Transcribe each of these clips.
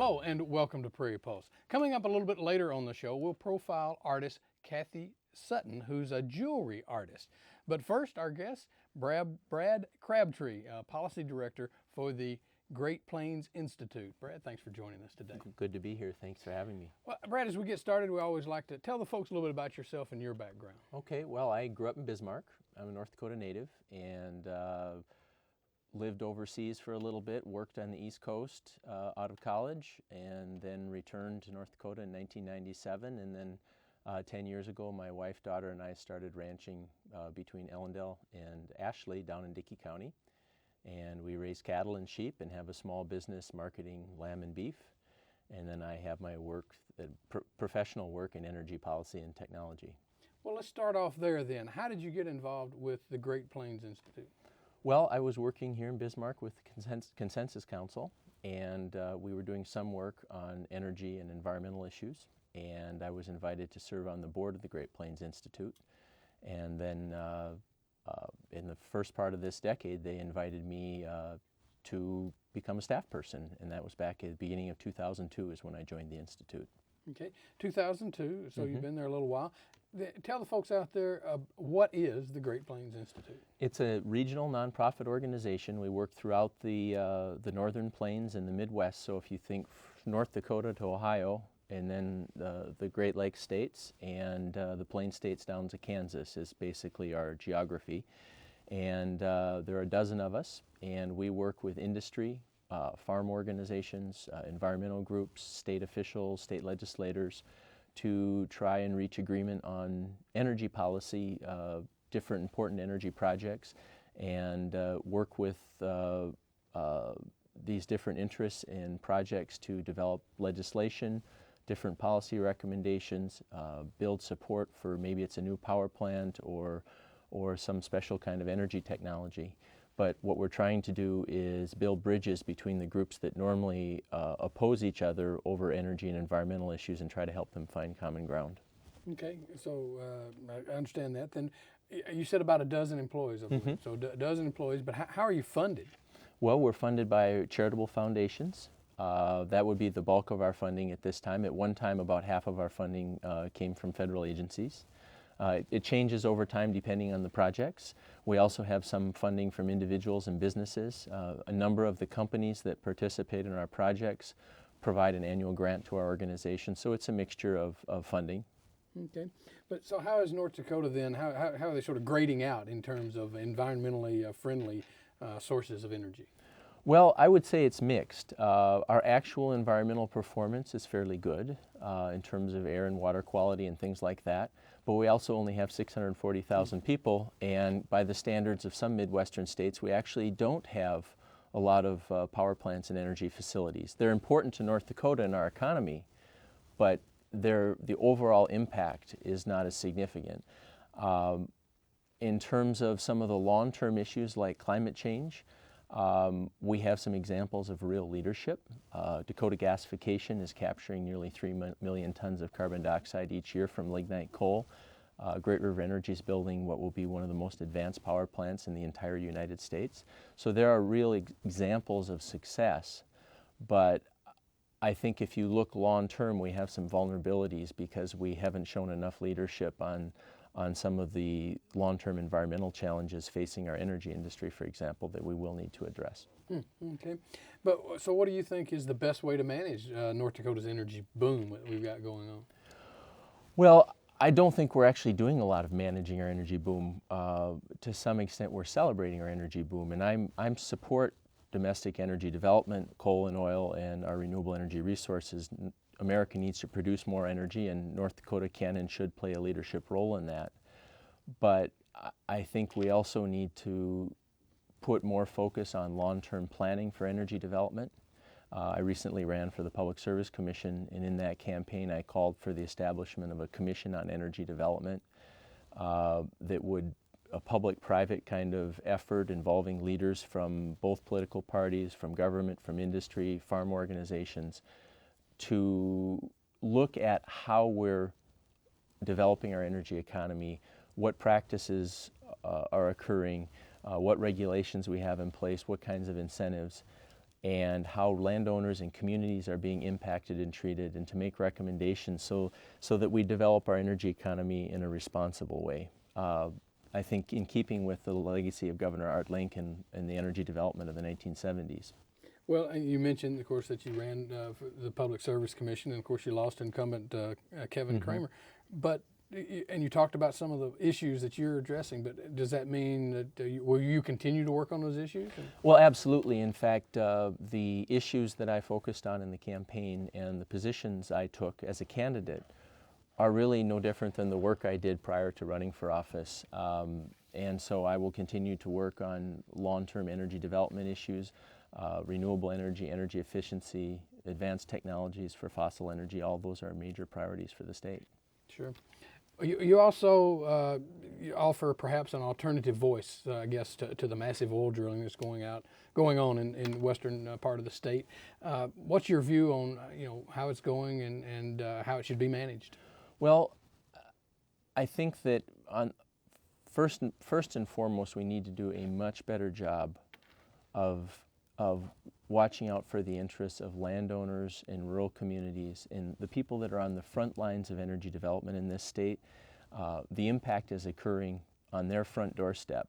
Hello and welcome to Prairie Pulse. Coming up a little bit later on the show, we'll profile artist Kathy Sutton, who's a jewelry artist. But first, our guest, Brad Crabtree, Policy Director for the Great Plains Institute. Brad, thanks for joining us today. Good to be here. Thanks for having me. Well, Brad, as we get started, we always like to tell the folks a little bit about yourself and your background. Okay, well, I grew up in Bismarck. I'm a North Dakota native and lived overseas for a little bit, worked on the East Coast out of college, and then returned to North Dakota in 1997. And then 10 years ago, my wife, daughter, and I started ranching between Ellendale and Ashley down in Dickey County. And we raise cattle and sheep and have a small business marketing lamb and beef. And then I have my work, professional work in energy policy and technology. Well, let's start off there then. How did you get involved with the Great Plains Institute? Well, I was working here in Bismarck with Consensus Council, and we were doing some work on energy and environmental issues, and I was invited to serve on the board of the Great Plains Institute. And then in the first part of this decade, they invited me to become a staff person, and that was back at the beginning of 2002 is when I joined the Institute. Okay, 2002, so you've been there a little while. Tell the folks out there, what is the Great Plains Institute? It's a regional nonprofit organization. We work throughout the Northern Plains and the Midwest. So if you think North Dakota to Ohio, and then the Great Lakes states and the Plain states down to Kansas is basically our geography. And there are a dozen of us, and we work with industry, farm organizations, environmental groups, state officials, state legislators, to try and reach agreement on energy policy, different important energy projects, and work with these different interests and projects to develop legislation, different policy recommendations, build support for maybe it's a new power plant or some special kind of energy technology. But what we're trying to do is build bridges between the groups that normally oppose each other over energy and environmental issues and try to help them find common ground. Okay, so I understand that. Then you said about a dozen employees, I believe. So a dozen employees, but how are you funded? Well, we're funded by charitable foundations. That would be the bulk of our funding at this time. At one time, about half of our funding came from federal agencies. It changes over time depending on the projects. We also have some funding from individuals and businesses. A number of the companies that participate in our projects provide an annual grant to our organization, so it's a mixture of funding. Okay, but so how is North Dakota then, how are they sort of grading out in terms of environmentally friendly sources of energy? Well, I would say it's mixed. Our actual environmental performance is fairly good in terms of air and water quality and things like that. But we also only have 640,000 people, and by the standards of some Midwestern states, we actually don't have a lot of power plants and energy facilities. They're important to North Dakota and our economy, but the overall impact is not as significant. In terms of some of the long-term issues like climate change, we have some examples of real leadership. Dakota Gasification is capturing nearly 3 million tons of carbon dioxide each year from lignite coal. Great River Energy is building what will be one of the most advanced power plants in the entire United States. So there are real examples of success, but I think if you look long term, we have some vulnerabilities because we haven't shown enough leadership on some of the long-term environmental challenges facing our energy industry, for example, that we will need to address. Okay, but so what do you think is the best way to manage North Dakota's energy boom that we've got going on? Well, I don't think we're actually doing a lot of managing our energy boom. To some extent, we're celebrating our energy boom, and I'm support domestic energy development, coal and oil, and our renewable energy resources. America needs to produce more energy, and North Dakota can and should play a leadership role in that. But I think we also need to put more focus on long-term planning for energy development. I recently ran for the Public Service Commission, and in that campaign I called for the establishment of a commission on energy development that would a public-private kind of effort involving leaders from both political parties, from government, from industry, farm organizations, to look at how we're developing our energy economy, what practices are occurring, what regulations we have in place, what kinds of incentives, and how landowners and communities are being impacted and treated, and to make recommendations so that we develop our energy economy in a responsible way. I think in keeping with the legacy of Governor Art Link and the energy development of the 1970s. Well, and you mentioned, of course, that you ran for the Public Service Commission, and of course you lost incumbent Kevin Kramer. But and you talked about some of the issues that you're addressing. But does that mean that will you continue to work on those issues? Well, absolutely. In fact, the issues that I focused on in the campaign and the positions I took as a candidate are really no different than the work I did prior to running for office. And so I will continue to work on long-term energy development issues, renewable energy, energy efficiency, advanced technologies for fossil energy. All those are major priorities for the state. Sure. You also you offer perhaps an alternative voice, I guess, to the massive oil drilling that's going on in the western part of the state. What's your view on how it's going and how it should be managed? Well, I think that first and foremost, we need to do a much better job of watching out for the interests of landowners in rural communities and the people that are on the front lines of energy development in this state. The impact is occurring on their front doorstep.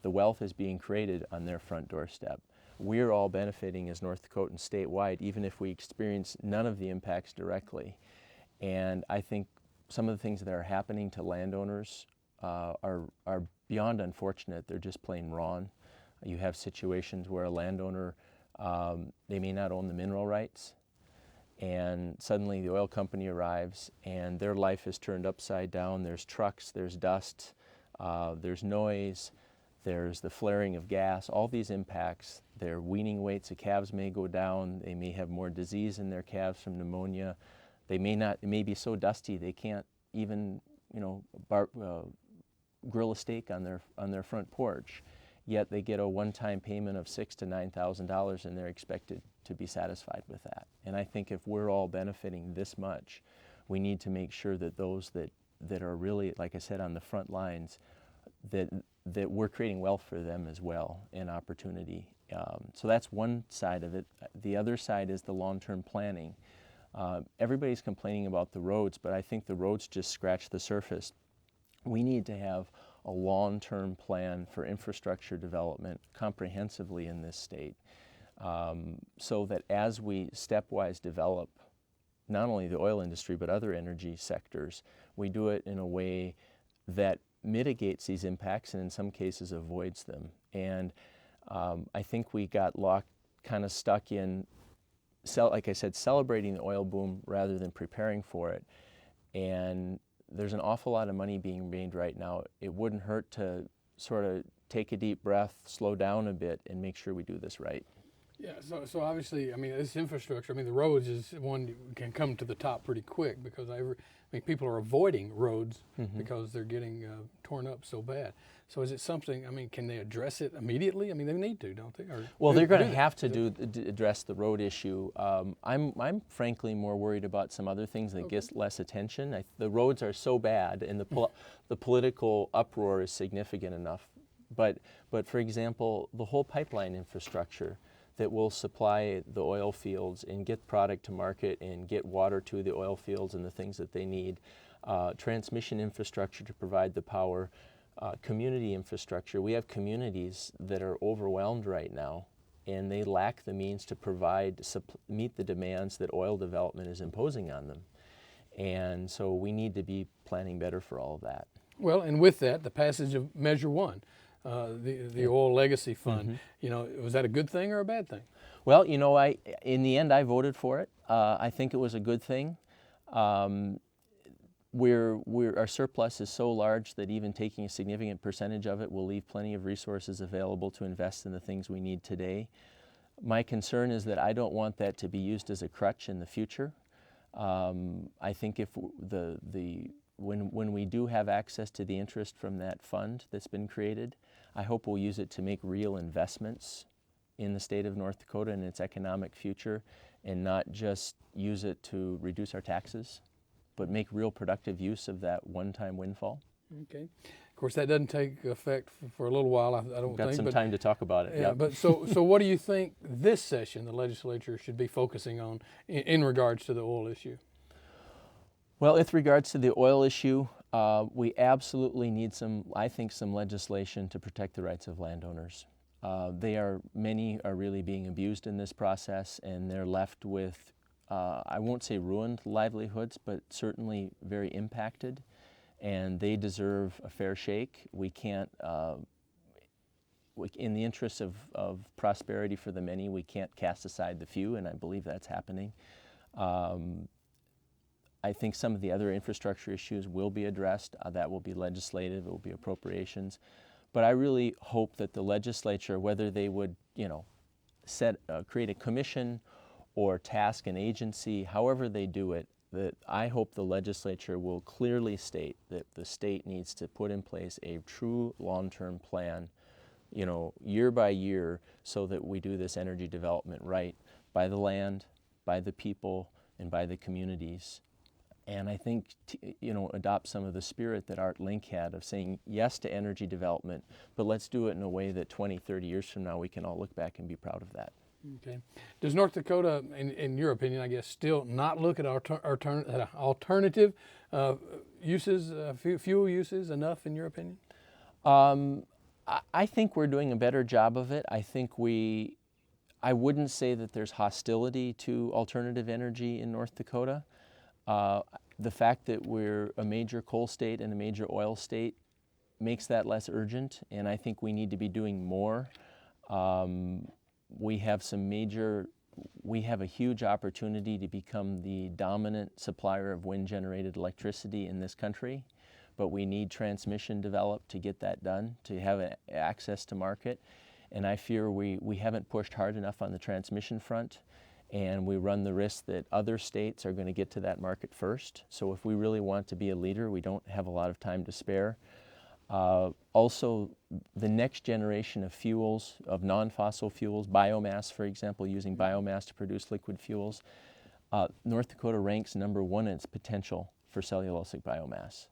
The wealth is being created on their front doorstep. We're all benefiting as North Dakotans statewide, even if we experience none of the impacts directly. And I think some of the things that are happening to landowners are beyond unfortunate. They're just plain wrong. You have situations where a landowner, they may not own the mineral rights, and suddenly the oil company arrives and their life is turned upside down. There's trucks, there's dust, there's noise, there's the flaring of gas. All these impacts, their weaning weights of calves may go down. They may have more disease in their calves from pneumonia. They may not, it may be so dusty they can't even, grill a steak on their front porch. Yet they get a one-time payment of $6,000 to $9,000 and they're expected to be satisfied with that. And I think if we're all benefiting this much, we need to make sure that those that are really, like I said, on the front lines, that we're creating wealth for them as well and opportunity. So that's one side of it. The other side is the long-term planning. Everybody's complaining about the roads, but I think the roads just scratch the surface. We need to have a long-term plan for infrastructure development comprehensively in this state, so that as we stepwise develop not only the oil industry but other energy sectors, we do it in a way that mitigates these impacts and in some cases avoids them. And I think we got kind of stuck in, like I said, celebrating the oil boom rather than preparing for it. And there's an awful lot of money being made right now. It wouldn't hurt to sort of take a deep breath, slow down a bit, and make sure we do this right. Yeah, so obviously, I mean, this infrastructure, I mean, the roads is one that can come to the top pretty quick because people are avoiding roads because they're getting torn up so bad. So is it something, I mean, can they address it immediately? I mean, they need to, don't they? Well, they're going to have to address the road issue. I'm frankly more worried about some other things that get less attention. The roads are so bad and the political uproar is significant enough. But for example, the whole pipeline infrastructure that will supply the oil fields and get product to market and get water to the oil fields and the things that they need, transmission infrastructure to provide the power, community infrastructure. We have communities that are overwhelmed right now and they lack the means to meet the demands that oil development is imposing on them. And so we need to be planning better for all of that. Well, and with that, the passage of Measure 1. The Oil Legacy Fund, was that a good thing or a bad thing? Well, in the end, I voted for it. I think it was a good thing. Our surplus is so large that even taking a significant percentage of it will leave plenty of resources available to invest in the things we need today. My concern is that I don't want that to be used as a crutch in the future. I think if when we do have access to the interest from that fund that's been created, I hope we'll use it to make real investments in the state of North Dakota and its economic future, and not just use it to reduce our taxes, but make real productive use of that one-time windfall. Okay. Of course, that doesn't take effect for a little while, I don't Got think. some but, time to talk about it. Yeah, Yep. but so what do you think this session the legislature should be focusing on in regards to the oil issue? Well, with regards to the oil issue, we absolutely need I think, some legislation to protect the rights of landowners. Many are really being abused in this process, and they're left with, I won't say ruined livelihoods, but certainly very impacted, and they deserve a fair shake. We can't, in the interest of prosperity for the many, we can't cast aside the few, and I believe that's happening. I think some of the other infrastructure issues will be addressed. That will be legislative, it will be appropriations. But I really hope that the legislature, whether they would, create a commission or task an agency, however they do it, that I hope the legislature will clearly state that the state needs to put in place a true long-term plan, year by year, so that we do this energy development right by the land, by the people, and by the communities. And I think, adopt some of the spirit that Art Link had of saying yes to energy development, but let's do it in a way that 20, 30 years from now we can all look back and be proud of that. Okay. Does North Dakota, in your opinion, I guess, still not look at alternative uses, fuel uses enough, in your opinion? I think we're doing a better job of it. I think I wouldn't say that there's hostility to alternative energy in North Dakota. The fact that we're a major coal state and a major oil state makes that less urgent, and I think we need to be doing more. We have a huge opportunity to become the dominant supplier of wind-generated electricity in this country, but we need transmission developed to get that done, to have access to market. And I fear we haven't pushed hard enough on the transmission front, and we run the risk that other states are going to get to that market first. So if we really want to be a leader, we don't have a lot of time to spare. Also, the next generation of fuels, of non-fossil fuels, biomass, for example, using biomass to produce liquid fuels, North Dakota ranks #1 in its potential for cellulosic biomass.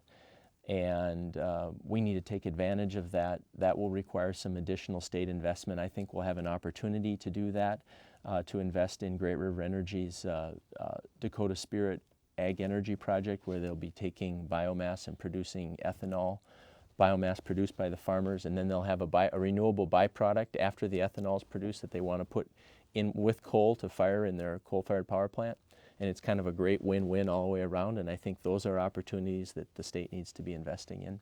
And we need to take advantage of that. That will require some additional state investment. I think we'll have an opportunity to do that, to invest in Great River Energy's Dakota Spirit Ag Energy Project, where they'll be taking biomass and producing ethanol, biomass produced by the farmers, and then they'll have a renewable byproduct after the ethanol is produced that they want to put in with coal to fire in their coal-fired power plant. And it's kind of a great win-win all the way around, and I think those are opportunities that the state needs to be investing in.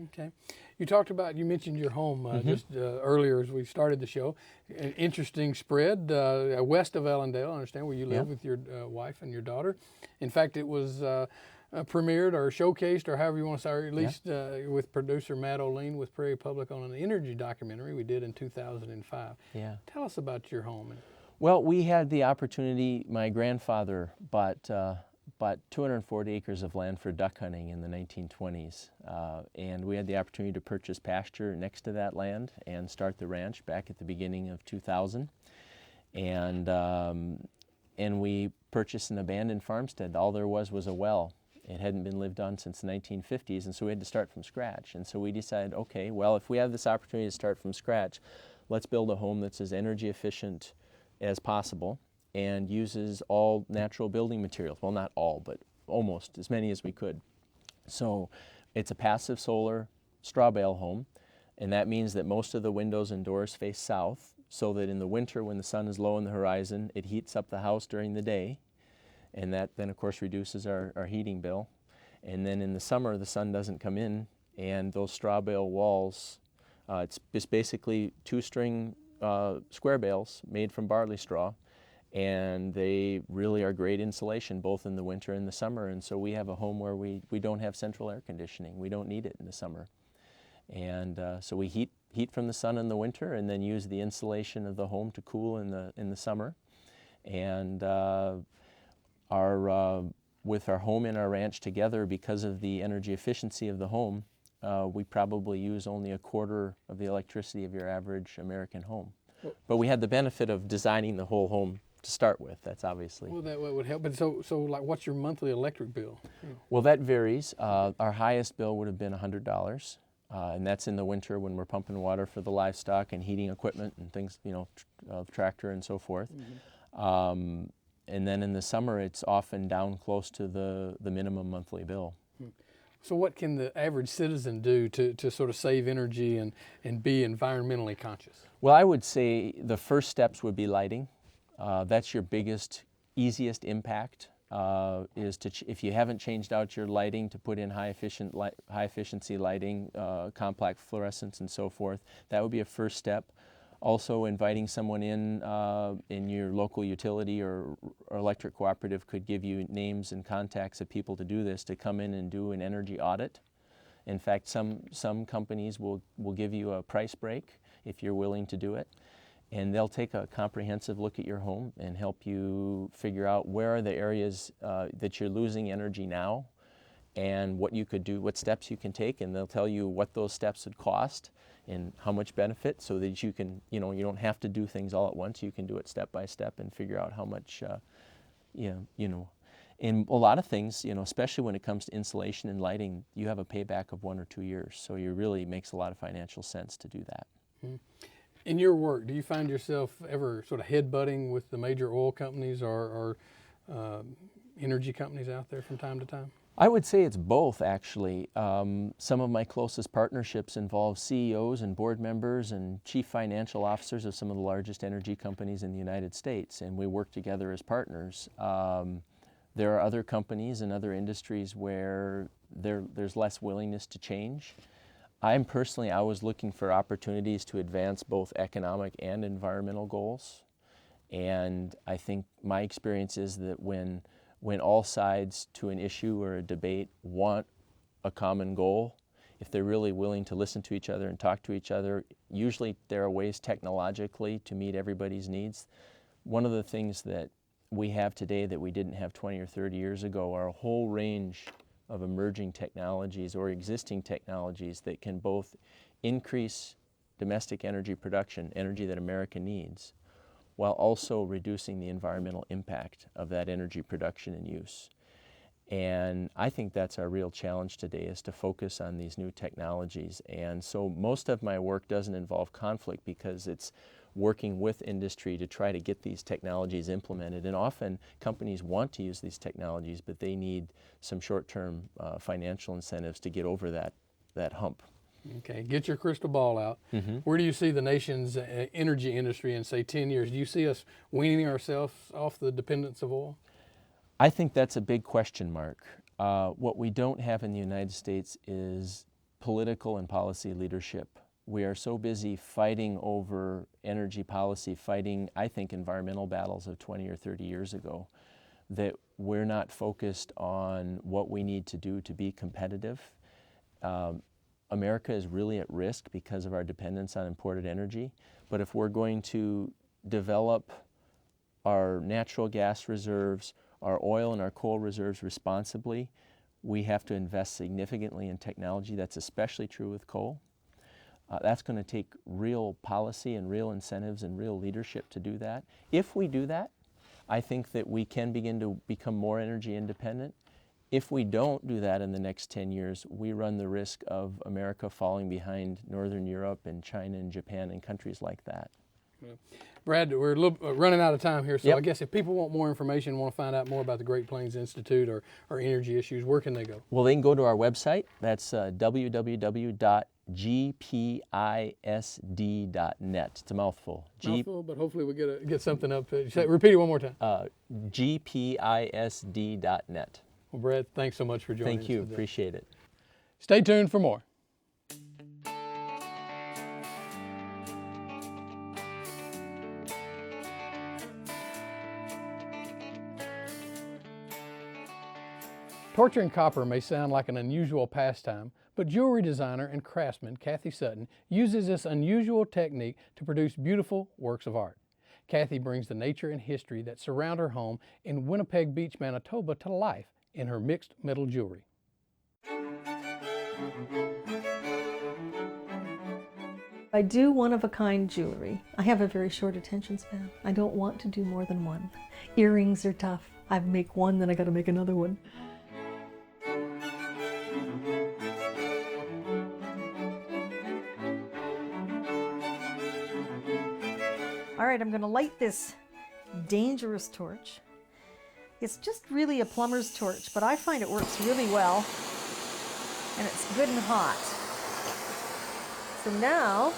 Okay. You mentioned your home just earlier as we started the show. An interesting spread west of Ellendale, I understand, where you live with your wife and your daughter. In fact, it was premiered or showcased, or however you want to say, or at least with producer Matt O'Lean with Prairie Public on an energy documentary we did in 2005. Yeah. Tell us about your home. Well, we had the opportunity. My grandfather bought 240 acres of land for duck hunting in the 1920s, and we had the opportunity to purchase pasture next to that land and start the ranch back at the beginning of 2000. And we purchased an abandoned farmstead. All there was a well. It hadn't been lived on since the 1950s, and so we had to start from scratch. And so we decided, okay, well, if we have this opportunity to start from scratch, let's build a home that's as energy efficient as possible and uses all natural building materials. Well, not all, but almost as many as we could. So it's a passive solar straw bale home, and that means that most of the windows and doors face south, so that in the winter when the sun is low on the horizon, it heats up the house during the day, and that then of course reduces our heating bill. And then in the summer the sun doesn't come in, and those straw bale walls, it's basically two-string square bales made from barley straw, and they really are great insulation both in the winter and the summer. And so we have a home where we don't have central air conditioning. We don't need it in the summer. And so we heat from the sun in the winter and then use the insulation of the home to cool in the summer. And with our home and our ranch together, because of the energy efficiency of the home, we probably use only a quarter of the electricity of your average American home. But we had the benefit of designing the whole home to start with. That's obviously. Well, that would help. But so like, what's your monthly electric bill? Well, that varies. Our highest bill would have been $100. And that's in the winter when we're pumping water for the livestock and heating equipment and things, tractor and so forth. And then in the summer, it's often down close to the minimum monthly bill. So what can the average citizen do to sort of save energy and be environmentally conscious? Well, I would say the first steps would be lighting. That's your biggest, easiest impact, is to, if you haven't changed out your lighting, to put in high efficiency lighting, compact fluorescents and so forth. That would be a first step. Also, inviting someone in your local utility or electric cooperative could give you names and contacts of people to do this, to come in and do an energy audit. In fact, some companies will give you a price break if you're willing to do it. And they'll take a comprehensive look at your home and help you figure out where are the areas that you're losing energy now and what you could do, what steps you can take, and they'll tell you what those steps would cost and how much benefit, so that you can, you don't have to do things all at once. You can do it step by step and figure out how much, in a lot of things, especially when it comes to insulation and lighting, you have a payback of 1 or 2 years. So it really makes a lot of financial sense to do that. In your work, do you find yourself ever sort of headbutting with the major oil companies or energy companies out there from time to time? I would say it's both, actually. Some of my closest partnerships involve CEOs and board members and chief financial officers of some of the largest energy companies in the United States, and we work together as partners. There are other companies and other industries where there's less willingness to change. I'm personally always looking for opportunities to advance both economic and environmental goals. And I think my experience is that when all sides to an issue or a debate want a common goal, if they're really willing to listen to each other and talk to each other, usually there are ways technologically to meet everybody's needs. One of the things that we have today that we didn't have 20 or 30 years ago are a whole range of emerging technologies or existing technologies that can both increase domestic energy production, energy that America needs, while also reducing the environmental impact of that energy production and use. And I think that's our real challenge today, is to focus on these new technologies. And so most of my work doesn't involve conflict, because it's working with industry to try to get these technologies implemented. And often companies want to use these technologies, but they need some short-term financial incentives to get over that hump. Okay, get your crystal ball out. Where do you see the nation's energy industry in, say, 10 years? Do you see us weaning ourselves off the dependence of oil? I think that's a big question mark. What we don't have in the United States is political and policy leadership. We are so busy fighting over energy policy, fighting, I think, environmental battles of 20 or 30 years ago, that we're not focused on what we need to do to be competitive. America is really at risk because of our dependence on imported energy. But if we're going to develop our natural gas reserves, our oil and our coal reserves responsibly, we have to invest significantly in technology. That's especially true with coal. That's going to take real policy and real incentives and real leadership to do that. If we do that, I think that we can begin to become more energy independent. If we don't do that in the next 10 years, we run the risk of America falling behind Northern Europe and China and Japan and countries like that. Brad, we're running out of time here, so Yep. I guess if people want more information, want to find out more about the Great Plains Institute or energy issues, where can they go? Well, they can go to our website. That's www.gpisd.net. It's a mouthful. Mouthful, but hopefully we get something up. Repeat it one more time. gpisd.net. Well, Brad, thanks so much for joining us. Thank you. today. Appreciate it. Stay tuned for more. Torturing copper may sound like an unusual pastime, but jewelry designer and craftsman Kathy Sutton uses this unusual technique to produce beautiful works of art. Kathy brings the nature and history that surround her home in Winnipeg Beach, Manitoba to life in her mixed metal jewelry. I do one-of-a-kind jewelry. I have a very short attention span. I don't want to do more than one. Earrings are tough. I make one, then I gotta make another one. All right, I'm going to light this dangerous torch. It's just really a plumber's torch, but I find it works really well, and it's good and hot. So now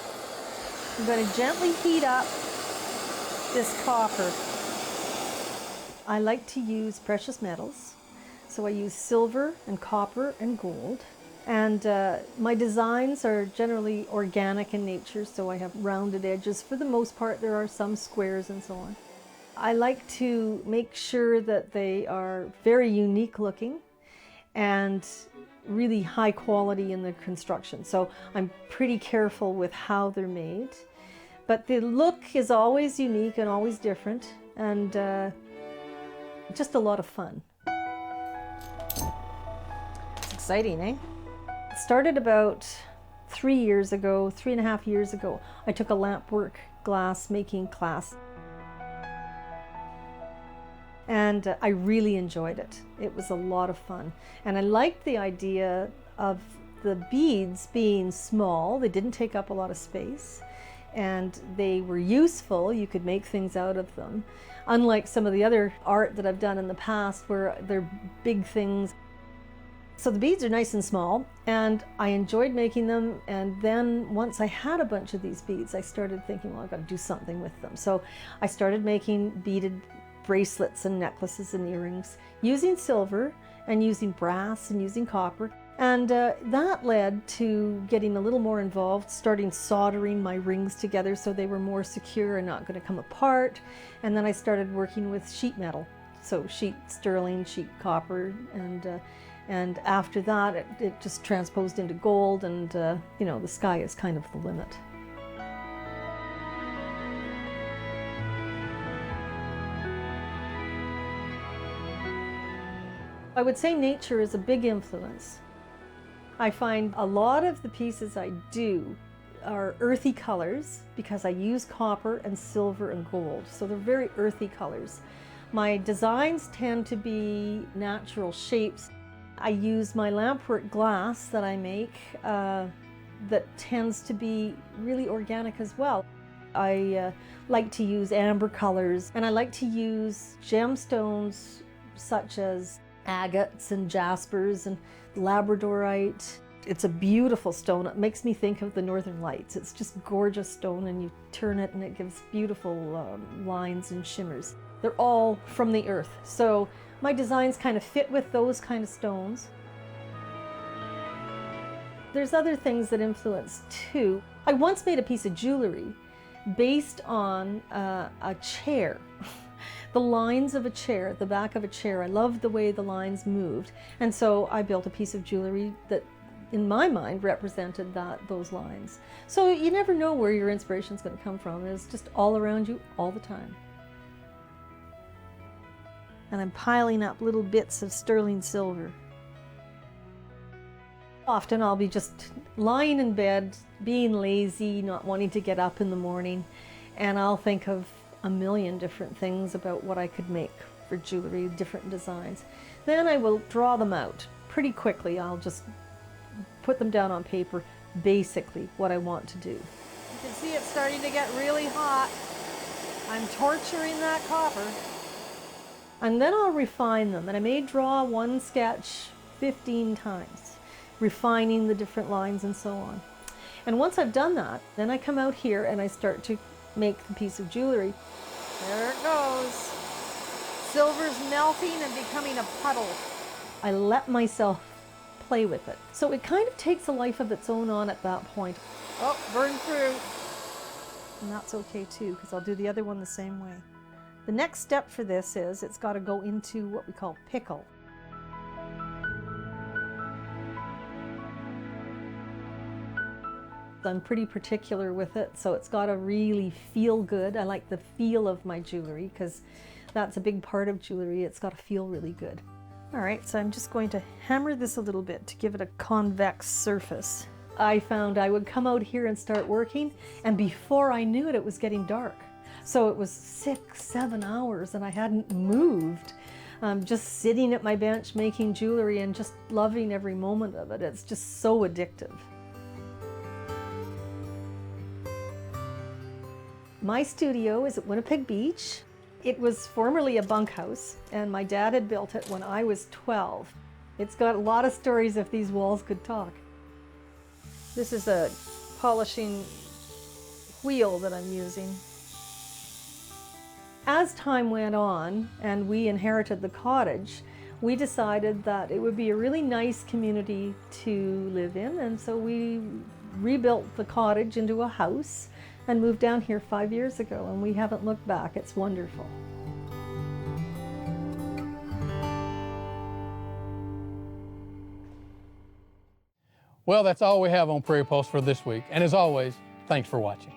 I'm going to gently heat up this copper. I like to use precious metals, so I use silver and copper and gold. And my designs are generally organic in nature, so I have rounded edges. For the most part, there are some squares and so on. I like to make sure that they are very unique looking and really high quality in the construction. So I'm pretty careful with how they're made. But the look is always unique and always different, and just a lot of fun. It's exciting, eh? It started about 3 years ago, 3.5 years ago. I took a lampwork glass making class. And I really enjoyed it. It was a lot of fun. And I liked the idea of the beads being small. They didn't take up a lot of space. And they were useful. You could make things out of them. Unlike some of the other art that I've done in the past where they're big things. So the beads are nice and small, and I enjoyed making them. And then once I had a bunch of these beads, I started thinking, well, I've got to do something with them. So I started making beaded bracelets and necklaces and earrings using silver and using brass and using copper. And that led to getting a little more involved, starting soldering my rings together so they were more secure and not going to come apart. And then I started working with sheet metal, so sheet sterling, sheet copper, and after that it just transposed into gold, and you know, the sky is kind of the limit. I would say nature is a big influence. I find a lot of the pieces I do are earthy colors because I use copper and silver and gold, so they're very earthy colors. My designs tend to be natural shapes. I use my lampwork glass that I make that tends to be really organic as well. I like to use amber colors, and I like to use gemstones such as agates and jaspers and labradorite. It's a beautiful stone. It makes me think of the Northern Lights. It's just gorgeous stone, and you turn it and it gives beautiful lines and shimmers. They're all from the earth, so my designs kind of fit with those kind of stones. There's other things that influence too. I once made a piece of jewelry based on a chair. The lines of a chair, the back of a chair. I loved the way the lines moved, and so I built a piece of jewelry that in my mind represented those lines. So you never know where your inspiration is going to come from. It's just all around you all the time. And I'm piling up little bits of sterling silver. Often I'll be just lying in bed, being lazy, not wanting to get up in the morning, and I'll think of a million different things about what I could make for jewelry, different designs. Then I will draw them out pretty quickly. I'll just put them down on paper, basically what I want to do. You can see it's starting to get really hot. I'm torturing that copper. And then I'll refine them, and I may draw one sketch 15 times, refining the different lines and so on. And once I've done that, then I come out here and I start to make the piece of jewelry. There it goes. Silver's melting and becoming a puddle. I let myself play with it. So it kind of takes a life of its own on at that point. Oh, burn through. And that's okay too, because I'll do the other one the same way. The next step for this is it's got to go into what we call pickle. I'm pretty particular with it, so it's got to really feel good. I like the feel of my jewelry because that's a big part of jewelry. It's got to feel really good. All right, so I'm just going to hammer this a little bit to give it a convex surface. I found I would come out here and start working, and before I knew it, it was getting dark. So it was 6-7 hours and I hadn't moved. Just sitting at my bench making jewelry and just loving every moment of it. It's just so addictive. My studio is at Winnipeg Beach. It was formerly a bunkhouse, and my dad had built it when I was 12. It's got a lot of stories if these walls could talk. This is a polishing wheel that I'm using. As time went on and we inherited the cottage, we decided that it would be a really nice community to live in, and so we rebuilt the cottage into a house and moved down here 5 years ago, and we haven't looked back. It's wonderful. Well, that's all we have on Prairie Pulse for this week. And as always, thanks for watching.